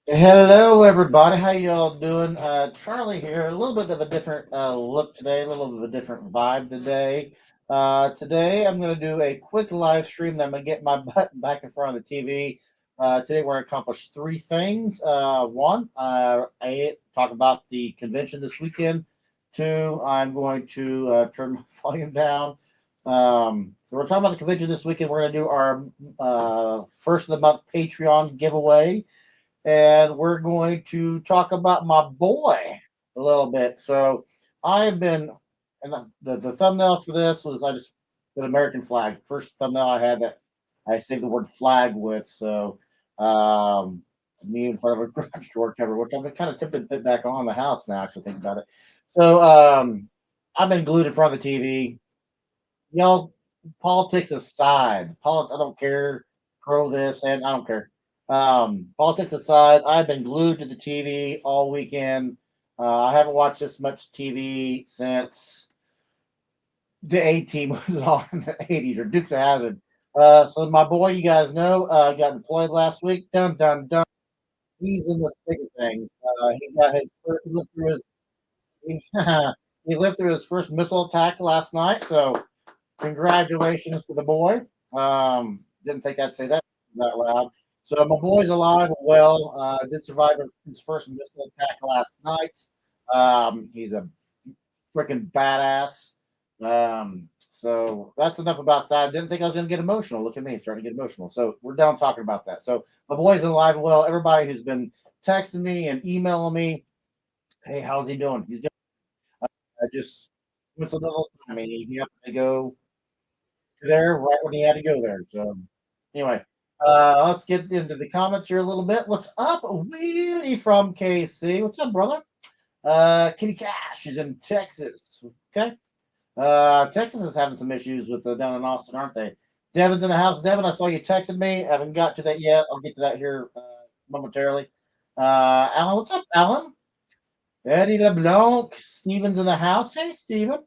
Hello, everybody. How y'all doing? Charlie here. A little bit of a different look today, a little bit of a different vibe today. Today, I'm going to do a quick live stream. That I'm going to get my butt back in front of the TV. Today, we're going to accomplish three things. One, I talk about the convention this weekend. Two, I'm going to turn my volume down. So we're talking about the convention this weekend. We're going to do our first of the month Patreon giveaway, and we're going to talk about my boy a little bit. So I've been, and the thumbnail for this was I just an American flag. First thumbnail I had that I saved the word flag with. So me in front of a garage door cover, which I've been kind of tempted to put back on the house now. Actually, think about it. So I've been glued in front of the TV. Y'all, politics aside, I don't care. Pro this and I don't care. Politics aside, I've been glued to the TV all weekend. I haven't watched this much TV since the A Team was on in the 80s or Dukes of Hazzard. So my boy, you guys know, got deployed last week. Dun dun dun. He's in the thick of things. He got his first, he lived through his he, he lived through his first missile attack last night. So congratulations to the boy. Didn't think I'd say that loud. So my boy's alive and well. Did survive his first missile attack last night. He's a freaking badass. So that's enough about that. I didn't think I was going to get emotional. Look at me, starting to get emotional. So we're done talking about that. So my boy's alive and well. Everybody who's been texting me and emailing me, hey, how's he doing? He's doing. I just went a little time. I mean, he happened to go there right when he had to go there. So anyway, let's get into the comments here a little bit. What's up, Wheelie from KC? What's up, brother? Kitty Cash is in Texas. Okay. Texas is having some issues with down in Austin, aren't they? Devin's in the house. Devin, I saw you texting me. Haven't got to that yet. I'll get to that here momentarily. Alan, what's up, Alan? Eddie LeBlanc. Steven's in the house. Hey, Steven.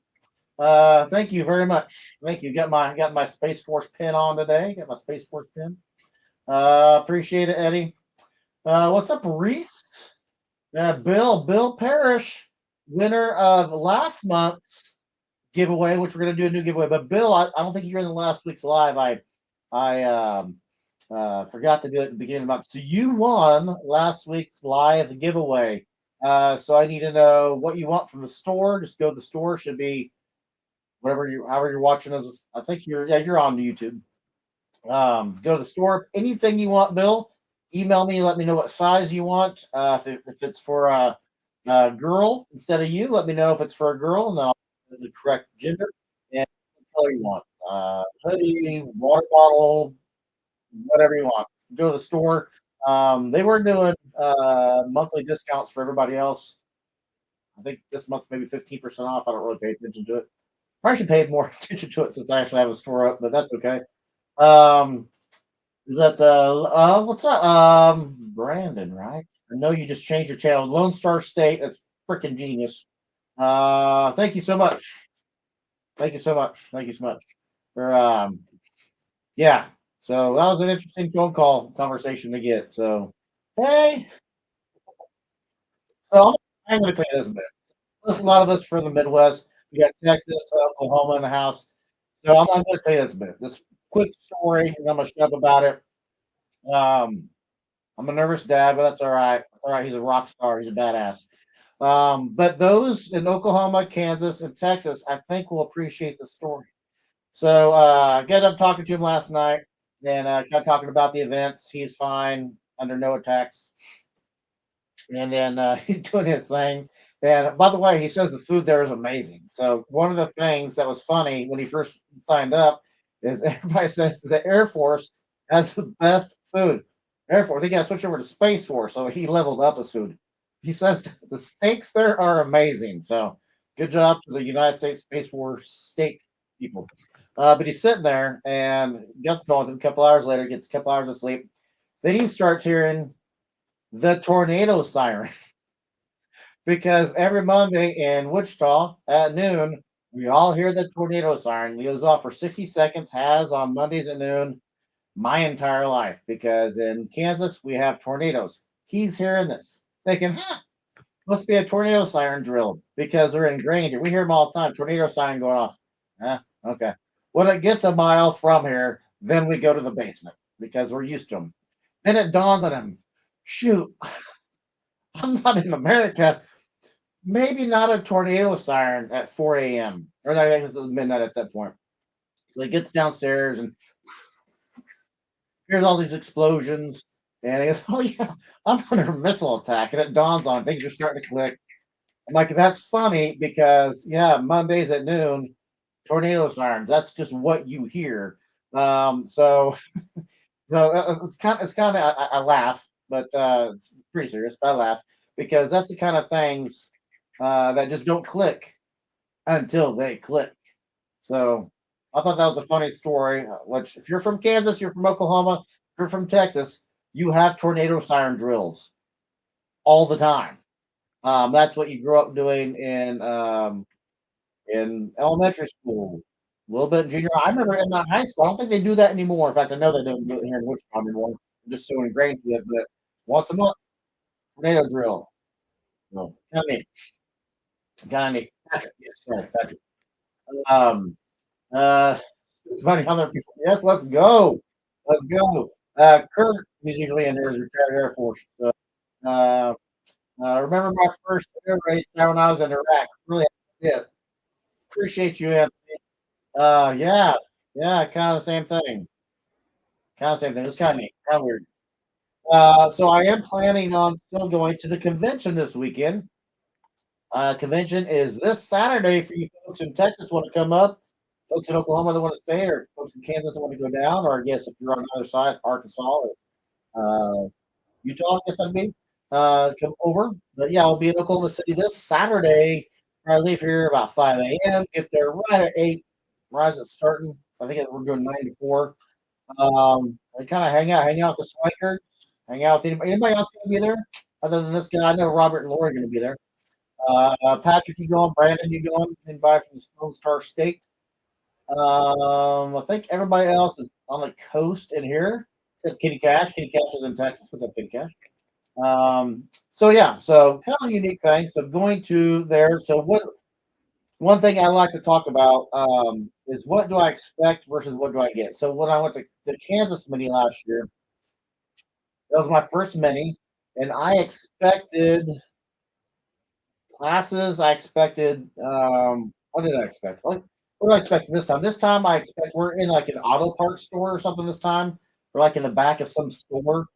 Thank you very much. Thank you. Got my Space Force pin on today. Got my Space Force pin. Appreciate it, Eddie. What's up, Reese? Bill Parrish, winner of last month's giveaway, which we're gonna do a new giveaway. But Bill, I don't think you're in the last week's live. I forgot to do it at the beginning of the month. So you won last week's live giveaway. So I need to know what you want from the store. Just go to the store. Should be however you're watching us. I think you're on YouTube. Go to the store. Anything you want, Bill. Email me. Let me know what size you want. If it's for a girl instead of you, let me know if it's for a girl, and then I'll put the correct gender and what color you want. Hoodie, water bottle, whatever you want. Go to the store. They were doing monthly discounts for everybody else. I think this month's maybe 15% off. I don't really pay attention to it. Probably should pay more attention to it since I actually have a store up, but that's okay. Um, is that what's up? Brandon, right? I know you just changed your channel. Lone Star State. That's freaking genius. Thank you so much. Thank you so much. Thank you so much for yeah. So that was an interesting phone call conversation to get. So hey, so I'm going to tell you this a bit. There's a lot of us from the Midwest. We got Texas, Oklahoma in the house. So I'm going to tell you this a bit. This quick story, and I'm going to shut up about it. Um, I'm a nervous dad, but that's all right. That's all right. He's a rock star. He's a badass. But those in Oklahoma, Kansas, and Texas, I think will appreciate the story. So I got up talking to him last night and got talking about the events. He's fine, under no attacks. And then he's doing his thing. And by the way, he says the food there is amazing. So one of the things that was funny when he first signed up is everybody says the Air Force has the best food. Air Force, he got to switch over to Space Force, so he leveled up his food. He says the steaks there are amazing. So good job to the United States Space Force steak people. But he's sitting there and gets going with him a couple hours later, gets a couple hours of sleep. Then he starts hearing the tornado siren because every Monday in Wichita at noon, we all hear the tornado siren. It goes off for 60 seconds, has on Mondays at noon my entire life because in Kansas, we have tornadoes. he's hearing this, thinking, huh, must be a tornado siren drill because they're ingrained here. We hear them all the time. Tornado siren going off. Okay. When it gets a mile from here, then we go to the basement because we're used to them. Then it dawns on him, shoot, I'm not in America. Maybe not a tornado siren at 4 a.m. Or no, I guess it was midnight at that point. So he gets downstairs and hears all these explosions. And he goes, oh, yeah, I'm under a missile attack. And it dawns on him. Things are starting to click. I'm like, that's funny because, yeah, Mondays at noon, tornado sirens. That's just what you hear. So it's kind of I laugh, but it's pretty serious. But I laugh because that's the kind of things that just don't click until they click. So I thought that was a funny story. Which, if you're from Kansas, you're from Oklahoma, if you're from Texas, you have tornado siren drills all the time. That's what you grew up doing in elementary school, a little bit in junior. I remember in my high school. I don't think they do that anymore. In fact, I know they don't do it here in Wichita anymore. I'm just so ingrained to it. But once a month, tornado drill. So kind of neat. Kind of neat. Patrick, yes, sorry, Patrick. Um, uh, it's funny how there are people. Yes, let's go. Let's go. Kurt, who's usually in there, is retired Air Force. So, uh, remember my first air raid when I was in Iraq. Really, yeah. Appreciate you, Anthony. Yeah, yeah, kind of the same thing. Kind of the same thing. It's kind of neat, kind of weird. So I am planning on still going to the convention this weekend. Convention is this Saturday for you folks in Texas want to come up, folks in Oklahoma that want to stay, or folks in Kansas that want to go down, or I guess if you're on the other side, Arkansas or Utah, I guess that'd be. Come over. But yeah, I'll be in Oklahoma City this Saturday. I leave here about 5 a.m. Get there right at 8. Right as it's starting. I think we're doing 9 to 4. And kind of hang out with the Swikers, hang out with anybody else going to be there other than this guy. I know Robert and Lori are going to be there. Patrick, you going? Brandon, you going? Anybody from the Stone Star State? I think everybody else is on the coast in here. Kitty Cash. Kitty Cash is in Texas. What's up, Kitty Cash? So yeah, so kind of a unique thing. So going to there. So what? One thing I like to talk about is what do I expect versus what do I get. So when I went to the Kansas Mini last year, that was my first mini, and I expected classes. I expected what did I expect? What do I expect this time? This time I expect we're in like an auto parts store or something this time. We're like in the back of some store.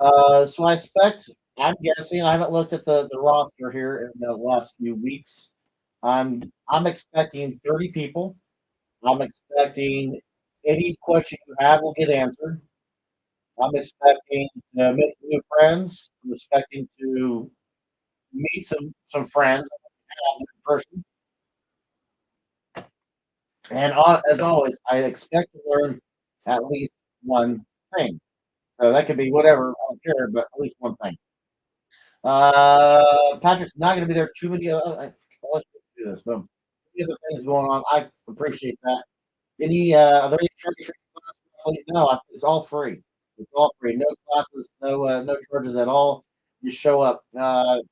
So I expect I'm guessing, I haven't looked at the roster here in the last few weeks. I'm expecting 30 people. I'm expecting any question you have will get answered. I'm expecting to make some new friends. I'm expecting to meet some friends in person. And as always, I expect to learn at least one thing. So that could be whatever, I don't care, but at least one thing. Patrick's not going to be there too many. Let's do this. Boom. Too many other things going on. I appreciate that. Any are there any charges for classes? No, it's all free. It's all free. No classes, no charges at all. Just show up. I'll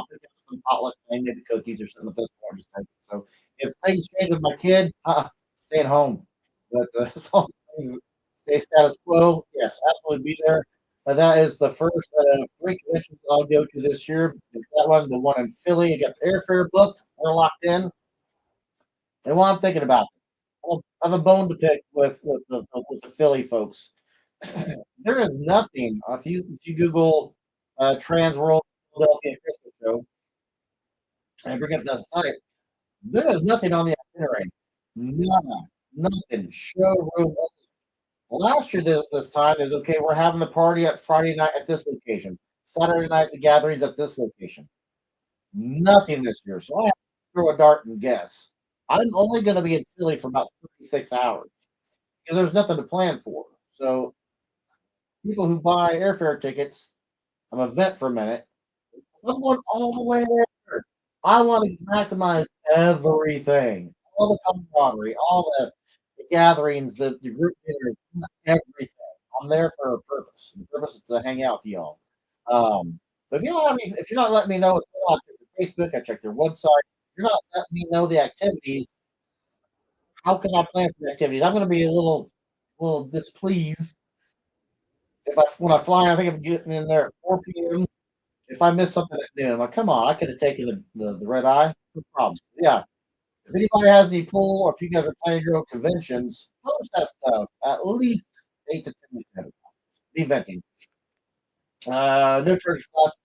pick up some potluck thing, maybe cookies or something at this point. Just take it. So if things change with my kid, stay at home. But as long as things stay status quo, yes, absolutely be there. That is the first free convention I'll go to this year. That one, the one in Philly. I got the airfare booked. We're locked in. And while I'm thinking about I have a bone to pick with the Philly folks. There is nothing if you Google Trans World Philadelphia Christmas Show and bring up that site, there is nothing on the itinerary. None, nothing. Showroom. Last year this time is okay. We're having the party at Friday night at this location. Saturday night the gatherings at this location. Nothing this year. So I have to throw a dart and guess. I'm only going to be in Philly for about 36 hours because there's nothing to plan for. So people who buy airfare tickets, I'm a vet for a minute. I'm going all the way there. I want to maximize everything, all the camaraderie, all the gatherings, the group dinners, everything. I'm there for a purpose. The purpose is to hang out with y'all. But if you don't have any, if you're not letting me know what's going on, I check their Facebook, I check their website. If you're not letting me know the activities, how can I plan for the activities? I'm going to be a little displeased if I when I fly. I think I'm getting in there at 4 p.m. If I miss something at noon, I'm like, come on, I could have taken the red eye. No problem. Yeah. If anybody has any pull, or if you guys are planning your own conventions, post that stuff at least 8 to 10 minutes ahead of time. Be venting. No church class.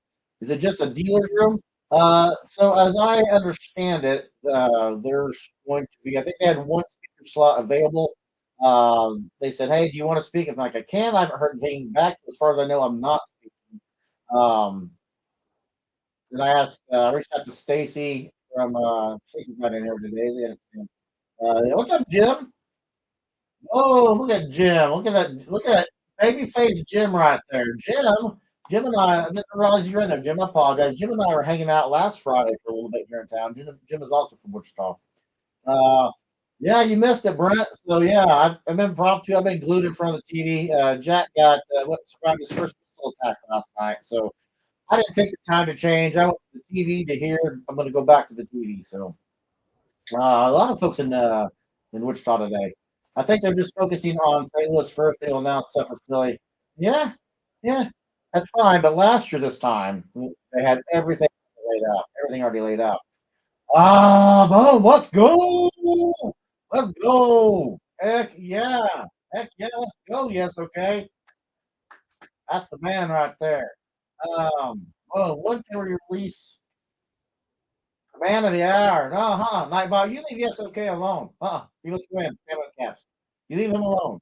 Is it just a dealer's room? So as I understand it, there's going to be. I think they had one speaker slot available. They said, "Hey, do you want to speak?" I'm like, "I can." I haven't heard anything back. As far as I know, I'm not speaking. Um, then I reached out to Stacy from Stacy's not in here today. What's up, Jim? Oh, look at Jim. Look at that. Look at that baby face Jim right there. Jim and I didn't realize you were in there. Jim, I apologize. Jim and I were hanging out last Friday for a little bit here in town. Jim is also from Wichita. Uh, yeah, you missed it, Brent. So yeah, I've been impromptu. I've been glued in front of the TV. Jack got what described his first pistol attack last night, so I didn't take the time to change. I went from the TV to here. I'm going to go back to the TV. So a lot of folks in Wichita today. I think they're just focusing on St. Louis first. They'll announce stuff for Philly. Yeah, yeah, that's fine. But last year, this time, they had everything laid out. Everything already laid out. Ah, boom! Let's go! Let's go! Heck yeah! Heck yeah! Let's go! Yes, okay. That's the man right there. Well, when can we release Man of the hour? Uh-huh. Nightbot, you leave Yes Okay alone. He looks wins. Family caps. You leave him alone.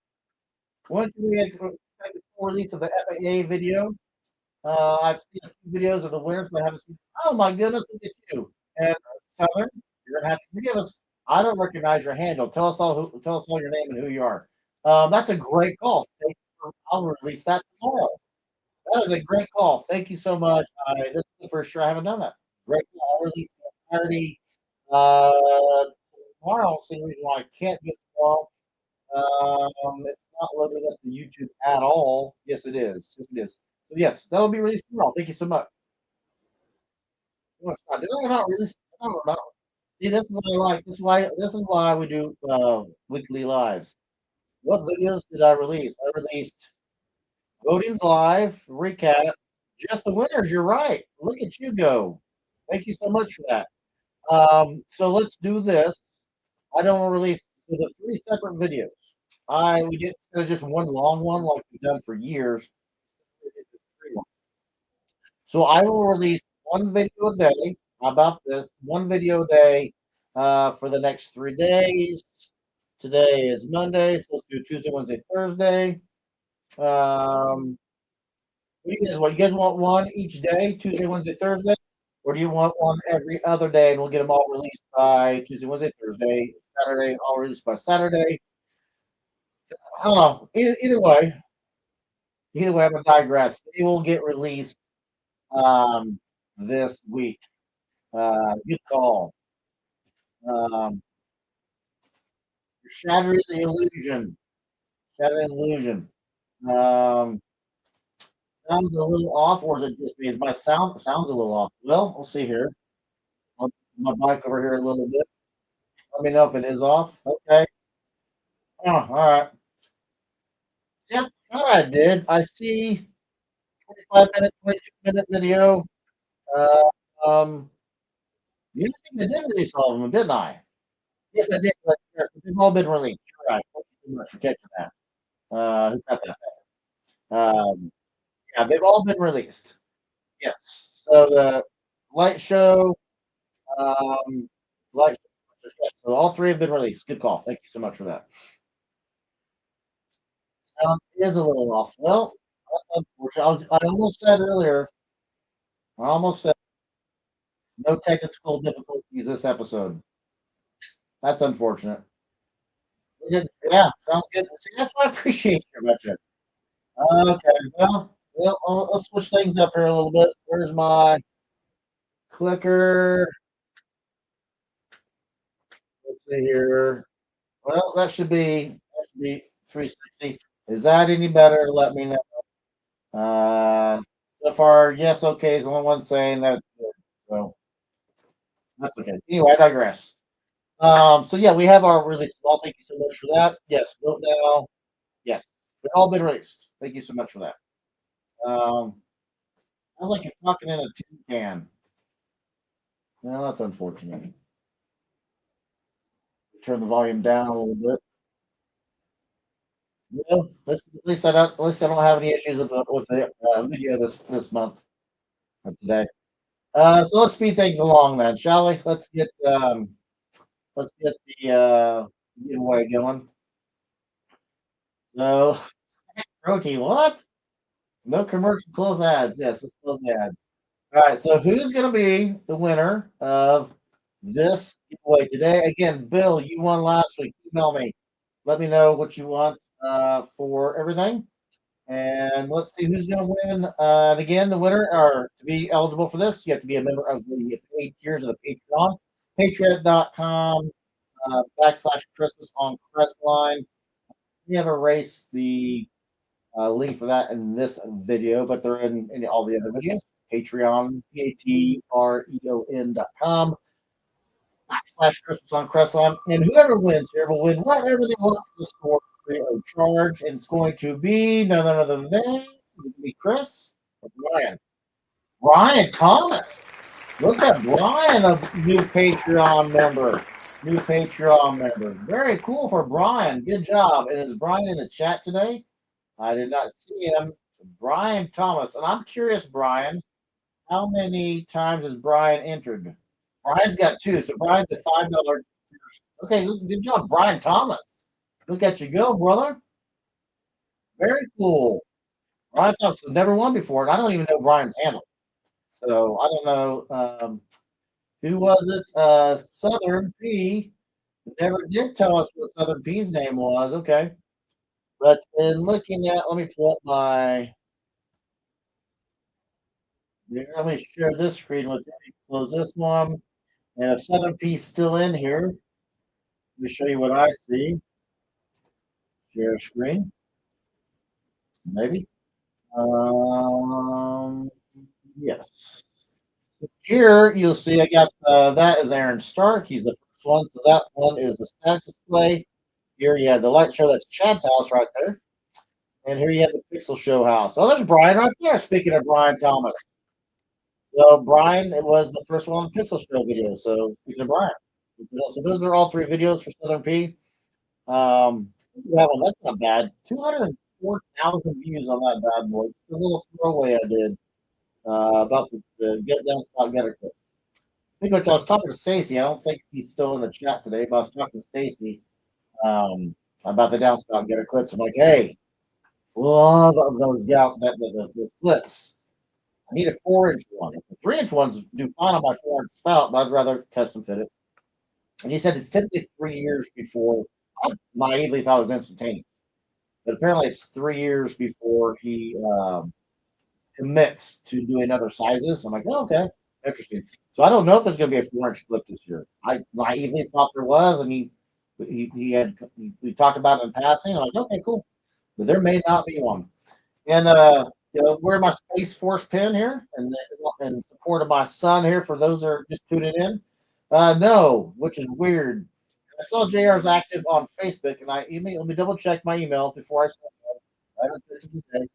When can we expect the full release of the FAA video? I've seen a few videos of the winners, but I haven't seen. Oh my goodness, look at you! And Southern, you're gonna have to forgive us. I don't recognize your handle. Tell us all your name and who you are. That's a great call. I'll release that tomorrow. That is a great call. Thank you so much. This is the first year I haven't done that. Great call. I'll release the entirety uh, tomorrow. I don't see any reason why I can't do it tomorrow. It's not loaded up to YouTube at all. Yes, it is. Yes, it is. So yes, that will be released tomorrow. Thank you so much. No, it's not. Did I not release? I don't know. See, this is what I like. This is why we do weekly lives. What videos did I release? I released Voting's live recap. Just the winners. You're right. Look at you go. Thank you so much for that. So let's do this. I don't release so the three separate videos. We did instead of just one long one like we've done for years. We did the three ones. So I will release one video a day. How about this? One video a day for the next 3 days. Today is Monday, so let's do Tuesday, Wednesday, Thursday. Um, what do you guys want? You guys want one each day, Tuesday, Wednesday, Thursday? Or do you want one every other day and we'll get them all released by Tuesday, Wednesday, Thursday, Saturday, all released by Saturday? I don't know. Either way, I'm gonna digress. They will get released um, this week. Good call. Um, shattering the illusion. Shattering the illusion. Um, sounds a little off, or is it just me? Is my sounds a little off? Well, we'll see here. I'll put my mic over here a little bit. Let me know if it is off. Okay. Oh, all right. See, I thought I did. I see 25-minute, 22-minute video. Uh, you think I did release all of them, didn't I? Yes, I did. Right there. So they've all been released. You're right. Thank you so much for catching that. Who got that? Yeah, they've all been released. Yes. So the light show, um, light show, yes. So all three have been released. Good call. Thank you so much for that. Sound is a little off. Well, that's unfortunate. I almost said earlier. I almost said no technical difficulties this episode. That's unfortunate. Yeah, sounds good. See, that's why I appreciate you about you. Okay, well, let's switch things up here a little bit. Where's my clicker? Let's see here. Well, that should be 360. Is that any better? Let me know. So far, yes, okay is the only one saying that. So that's okay. Anyway, I digress. So yeah, we have our release. Well, thank you so much for that. Yes, vote now. Yes, they've all been released. Thank you so much for that. Um, Sounds like you're talking in a tin can. Well, that's unfortunate. Turn the volume down a little bit. Well, at least I don't have any issues with the video this month or today. So let's speed things along then, shall we? Let's get the giveaway going. So protein, what? No commercial close ads. Yes, let's close the ads. All right. So who's going to be the winner of this giveaway today? Again, Bill, you won last week. Email me. Let me know what you want for everything. And let's see who's going to win. And again, the winner, or to be eligible for this, you have to be a member of the paid tiers of the Patreon, patreon.com /Christmas on Crestline. We have erased the link for that in this video, but they're in all the other videos. Patreon, patreon.com /Christmas on Crestline. And whoever wins here will win whatever they want for the store free of charge. And it's going to be none other than Chris or Brian. Brian Thomas. Look at Brian, a new Patreon member. New Patreon member. Very cool for Brian. Good job. And is Brian in the chat today? I did not see him. Brian Thomas. And I'm curious, Brian, how many times has Brian entered? Brian's got two. So Brian's a $5. Okay, good job, Brian Thomas. Look at you go, brother. Very cool. Brian Thomas has never won before, and I don't even know Brian's handle. So I don't know. Who was it? Southern P never did tell us what Southern P's name was. Okay. But in looking at, let me pull up let me share this screen with you. Close this one. And if Southern P's still in here, let me show you what I see. Share screen, maybe. Um, yes. Here you'll see I got that is Aaron Stark. He's the first one. So that one is the status display. Here you have the light show. That's Chad's house right there. And here you have the Pixel Show house. Oh, there's Brian right there. Speaking of Brian Thomas. So Brian, it was the first one on the Pixel Show video. So speaking of Brian. So those are all three videos for Southern P. That's not bad. 204,000 views on that bad boy. A little throwaway I did about the get down spot getter clip. Speaking of which, I was talking to Stacy. I don't think he's still in the chat today, but I was talking to Stacy about the downspout getter clips. I'm like, hey, love of those the clips. I need a 4-inch one. The 3-inch ones do fine on my 4-inch spout, but I'd rather custom fit it. And he said it's typically 3 years before. I naively thought it was instantaneous, but apparently it's 3 years before he commits to doing other sizes. I'm like, oh, okay, interesting. So I don't know if there's going to be a 4-inch clip this year. I naively thought there was, and we talked about it in passing. I'm like, okay, cool, but there may not be one. And wear my Space Force pin here, and in support of my son here. For those that are just tuning in, no, which is weird. I saw JR's active on Facebook, and let me double check my emails before I sent it. I haven't checked it today.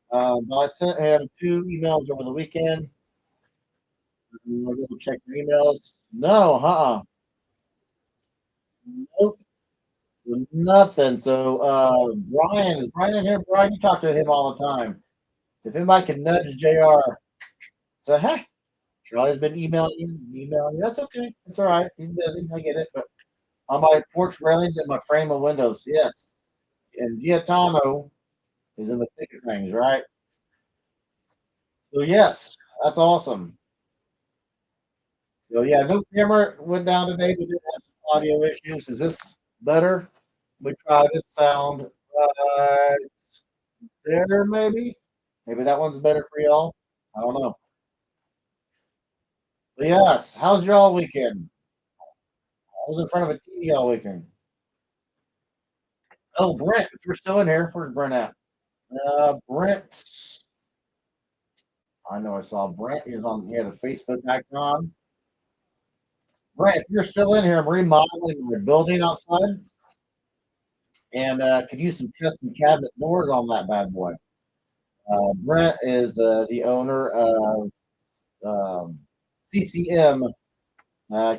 But I sent him 2 emails over the weekend. I'll double check your emails. No, nope, nothing. So Brian, is Brian in here? Brian, you talk to him all the time. If anybody can nudge JR, say, hey, Charlie's been emailing you. That's okay. It's all right. He's busy. I get it. But on my porch railings and my frame of windows, yes. And Giatano is in the thick of things, right? So yes, that's awesome. So yeah, no camera went down today. We did have some audio issues. Is this better? We try this sound right there, maybe. Maybe that one's better for y'all. I don't know. But yes, how's your all weekend? I was in front of a TV all weekend. Oh, Brent, if you're still in here, where's Brent at? Brent, I know I saw Brent. He had a Facebook icon. Brent, if you're still in here, I'm remodeling my building outside and could use some custom cabinet doors on that bad boy. Brent is the owner of um, CCM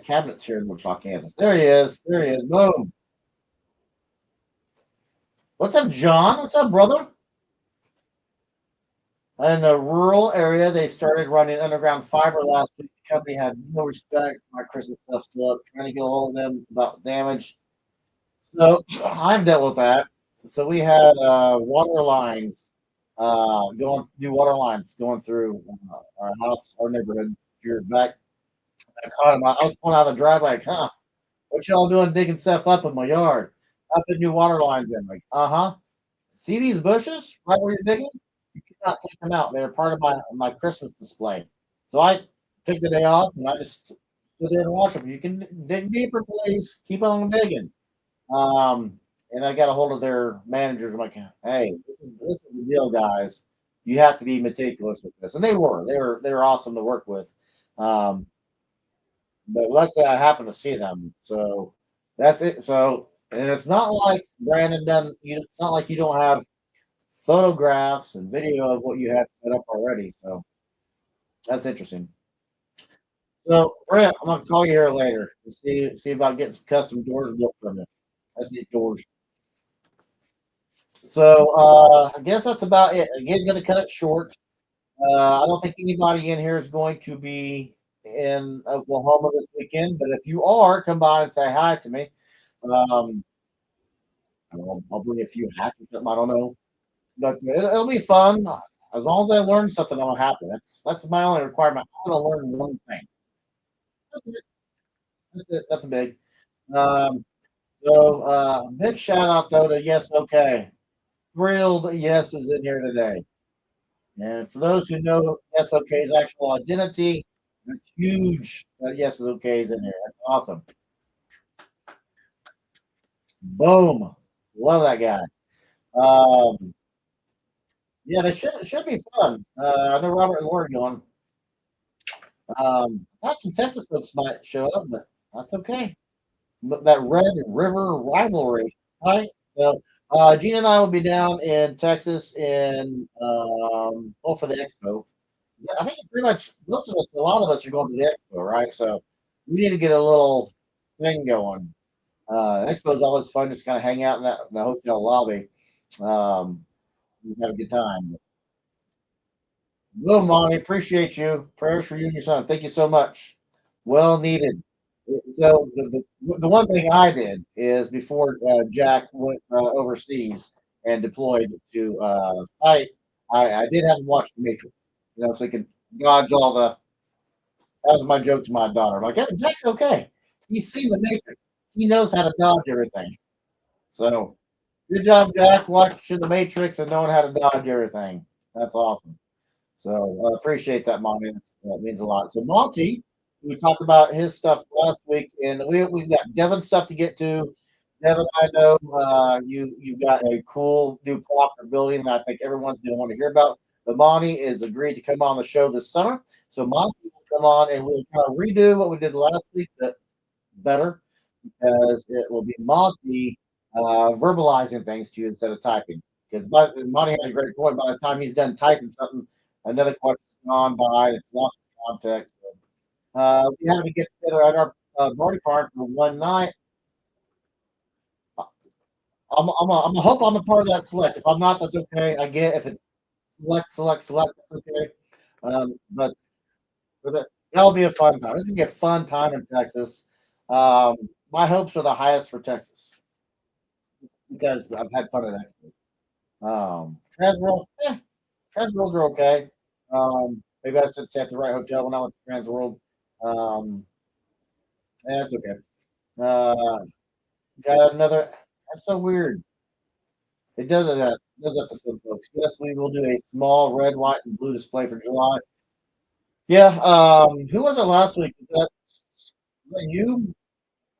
cabinets here in Wichita, Kansas. There he is. There he is. Boom. What's up, John? What's up, brother? In the rural area, they started running underground fiber last week. The company had no respect for my Christmas stuff still up, trying to get a hold of them about damage. So I've dealt with that. So we had water lines new water lines going through our house, our neighborhood years back. I caught him. I was pulling out of the driveway, like, huh? What y'all doing digging stuff up in my yard? I put new water lines in. Like, uh-huh. See these bushes right where you're digging? You cannot take them out. They're part of my Christmas display. So I took the day off and I just stood there and watched them. You can dig deeper, please. Keep on digging. And I got a hold of their managers. I'm like, hey, this is the deal, guys. You have to be meticulous with this. And they were. They were awesome to work with. Um, but luckily I happened to see them. So that's it. So and it's not like Brandon done it's not like you don't have photographs and video of what you have set up already. So that's interesting. So Brent, I'm gonna call you here later and see about getting some custom doors built from you. That's the doors. So I guess that's about it. Again, gonna cut it short. I don't think anybody in here is going to be in Oklahoma this weekend, but if you are, come by and say hi to me. Um, I'll bring a few hats or something. I don't know, but it'll be fun. As long as I learn something, I'm happy. That's my only requirement. I want to learn one thing. That's it. That's it. That's big. Um, big shout out though to Yes Okay. Thrilled Yes is in here today. And for those who know Yes OK's actual identity, that's huge. Yes OK is in here. That's awesome. Boom. Love that guy. Um, yeah, they should be fun. I know Robert and Lori going. I thought some Texas folks might show up, but that's okay. But that Red River rivalry, right? So Gina and I will be down in Texas in for the expo. Yeah, I think pretty much most of us, a lot of us are going to the expo, right? So we need to get a little thing going. Expo is always fun, just kind of hang out in the hotel lobby, um, and have a good time. Well, Monty, appreciate you. Prayers for you and your son. Thank you so much. Well needed. So the one thing I did is before Jack went overseas and deployed to fight, I did have him watch The Matrix, so he could dodge all the. That was my joke to my daughter. I'm like, "Hey, Jack's okay. He's seen The Matrix. He knows how to dodge everything." So good job, Jack, watching The Matrix and knowing how to dodge everything. That's awesome. So I appreciate that, Monty. That means a lot. So Monty, we talked about his stuff last week, and we've got Devin's stuff to get to. Devin, I know you've got a cool new prop you're building that I think everyone's going to want to hear about. But Monty is agreed to come on the show this summer. So Monty will come on and we'll kind of redo what we did last week, but better because it will be Monty verbalizing things to you instead of typing. Because Monty has a great point. By the time he's done typing something, another question's gone by. It's lost its context. We have to get together at our party park for one night. I'm a hope I'm a part of that select. If I'm not, that's okay. I get if it's select, that's okay. But that'll be a fun time. It's gonna be a fun time in Texas. My hopes are the highest for Texas because I've had fun at Expo. Transworld, Transworlds are okay. Maybe I should stay at the right hotel when I went to Transworld. Um, that's okay. Uh, got another. That's so weird. It does that to some folks. Yes, we will do a small red, white, and blue display for July. Yeah. Who was it last week? Was that you,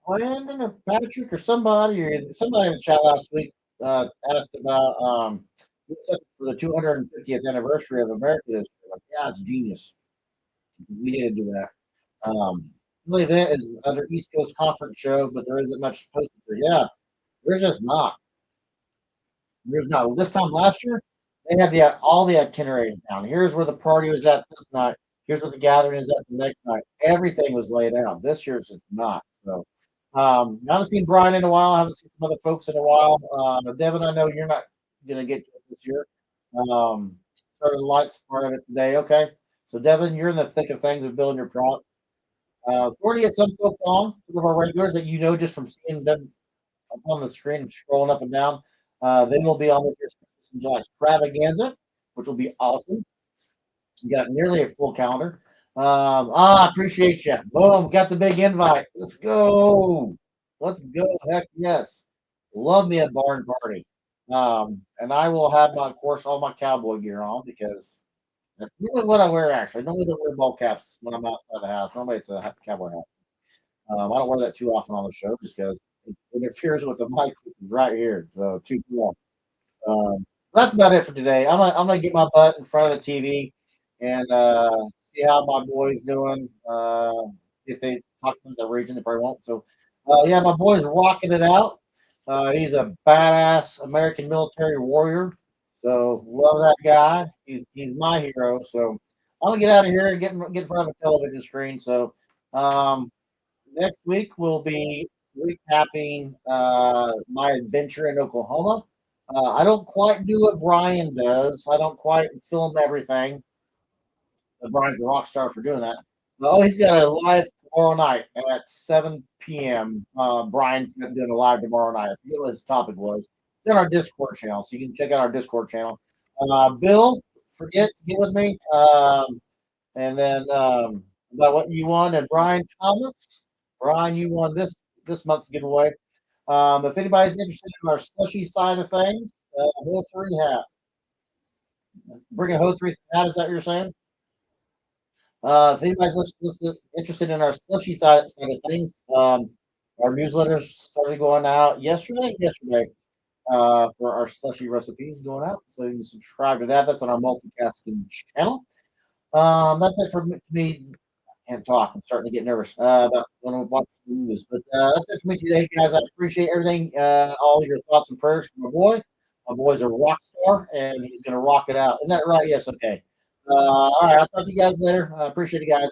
Brandon, or Patrick, or somebody in the chat last week? Asked about We set it for the 250th anniversary of America this year. Like, yeah, it's genius. We need to do that. The event is under East Coast Conference show, but there isn't much posted there. Yeah, there's just not. There's not. This time last year, they had the all the itineraries down. Here's where the party was at this night. Here's where the gathering is at the next night. Everything was laid out. This year's just not. So, I haven't seen Brian in a while. I haven't seen some other folks in a while. Devin, I know you're not going to get to it this year. Started the lights part of it today. Okay. So, Devin, you're in the thick of things of building your product. 40 get some folks on, some of our regulars that you know just from seeing them up on the screen and scrolling up and down. They will be on this year's Christmas and July extravaganza, which will be awesome. You got nearly a full calendar. I appreciate you. Boom, got the big invite. Let's go. Let's go. Heck yes. Love me a barn party. And I will have my, of course, all my cowboy gear on because that's really what I wear actually. I normally don't wear ball caps when I'm outside the house. Normally it's a cowboy hat. I don't wear that too often on the show just because it interferes with the mic right here. So too long. That's about it for today. I'm gonna get my butt in front of the TV and see how my boys doing. If they talk about the region, they probably won't. So, yeah, my boy's rocking it out. He's a badass American military warrior. So love that guy. He's my hero. So I'm gonna get out of here and get in front of a television screen. So um, next week we'll be recapping my adventure in Oklahoma. I don't quite do what Brian does. I don't quite film everything. Brian's a rock star for doing that. Oh, he's got a live tomorrow night at 7 p.m. Brian's doing a live tomorrow night. I forget what his topic was. It's on our Discord channel, so you can check out our Discord channel. Bill, forget to get with me. And then about what you won, and Brian Thomas. Brian, you won this month's giveaway. If anybody's interested in our slushy side of things, Whole 3 hat. Bring a Whole 3 hat, is that what you're saying? If anybody's interested in our slushy side of things, our newsletters started going out yesterday, for our slushy recipes going out. So you can subscribe to that. That's on our multitasking channel. That's it for me. Can't talk. I'm starting to get nervous about when we watch the news. But that's it for me today, guys. I appreciate everything, all your thoughts and prayers for my boy. My boy's a rock star, and he's going to rock it out. Isn't that right? Yes. Okay. All right. I'll talk to you guys later. I appreciate it, guys.